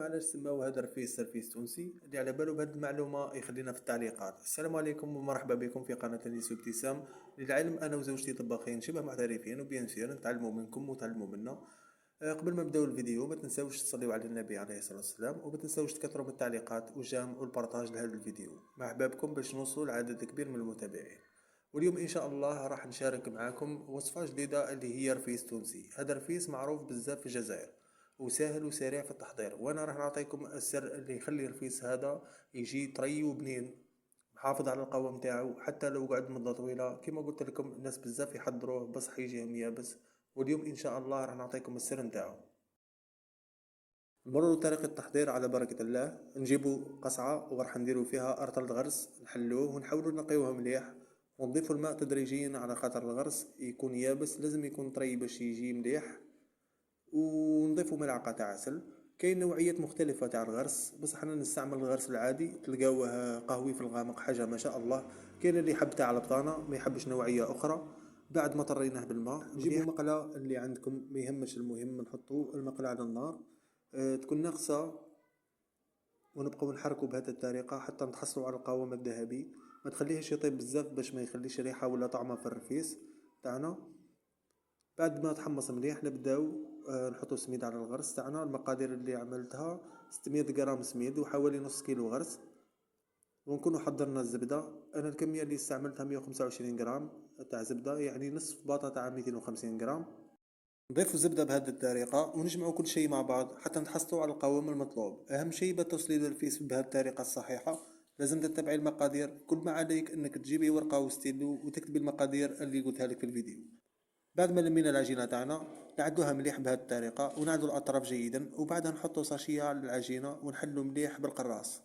علاش سماو هذا رفيس سرفيس تونسي؟ اللي على بالو بهذه المعلومة يخلينا في التعليقات. السلام عليكم ومرحبا بكم في قناة أنيس ابتسام. للعلم أنا وزوجتي طباخين شبه محترفين، وبيان سير نتعلموا منكم وتعلموا منا. قبل ما نبداو الفيديو ما تنساوش تصليوا على النبي عليه الصلاة والسلام، وما تنساوش تكثروا من التعليقات والجام والبارطاج لهذا الفيديو مع أحبابكم باش نوصلوا لعدد كبير من المتابعين. واليوم إن شاء الله راح نشارك معاكم وصفة جديدة اللي هي رفيس تونسي. هذا رفيس معروف بزاف في الجزائر وسهل وسريع في التحضير، وانا راح نعطيكم السر اللي يخلي الرفيس هذا يجي طري وبنين، محافظ على القوام تاعو حتى لو قعد مدة طويلة. كما قلت لكم الناس بزاف يحضروه بصح يجيهم يابس، واليوم ان شاء الله راح نعطيكم السر نتاعو. نمروا طريقة التحضير على بركة الله. نجيبوا قصعة وراح نديروا فيها أرطل الغرس، نحلوه ونحاولوا نقيوه مليح، ونضيفوا الماء تدريجيا على خاطر الغرس يكون يابس، لازم يكون طري باش يجي مليح. ونضيفوا ملعقة تاع عسل. كاين نوعيات مختلفة تاع الغرس، بصح حنا نستعمل الغرس العادي، تلقاوه قهوي في الغامق حاجة ما شاء الله. كاين اللي يحب تاع البطانة ما يحبش نوعية أخرى. بعد ما طريناه بالماء نجيبوا مقلة اللي عندكم ما يهمش، المهم نحطوا المقلة على النار تكون ناقصة، ونبقوا نحركوا بهذه الطريقة حتى نتحصلوا على القوام الذهبي. ما تخليهش يطيب بزاف باش ما يخليش ريحة ولا طعمة في الرفيس تاعنا. بعد ما تحمص مليح نبداو نحطو سميد على الغرس تاعنا. المقادير اللي عملتها 600 غرام سميد وحوالي نص كيلو غرس، ونكونوا حضرنا الزبدة. انا الكمية اللي استعملتها 125 غرام تاع زبدة، يعني نصف باطة تاع 250 غرام. نضيفوا الزبدة بهذه الطريقة ونجمعوا كل شيء مع بعض حتى نحصلوا على القوام المطلوب. اهم شيء بتوصيل الرفيس بهذه الطريقة الصحيحة لازم تتبعي المقادير. كل ما عليك انك تجيبي ورقة وستيلو وتكتبي المقادير اللي قلتها لك في الفيديو. بعد ما لمينا العجينة تاعنا نعدوها مليح بهذه الطريقة ونعدو الأطراف جيدا، وبعدها نحطو ساشية على العجينة ونحلو مليح بالقراص.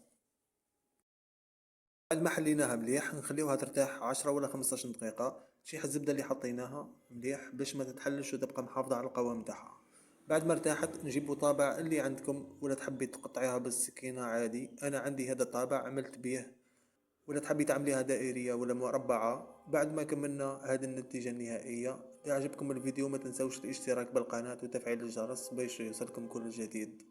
بعد ما حليناها مليح نخليوها ترتاح 10 ولا 15 دقيقة، تشيح الزبدة اللي حطيناها مليح باش ما تتحلش وتبقى محافظة على القوام تاعها. بعد ما ارتاحت نجيبو طابع اللي عندكم، ولا تحبي تقطعيها بالسكينة عادي، أنا عندي هذا الطابع عملت بيه، ولا تحبي تعمليها دائرية ولا مربعة. بعد ما كملنا هذه النتيجة النهائية. إذا عجبكم الفيديو ما تنسوش الاشتراك بالقناة وتفعيل الجرس باش يوصلكم كل جديد.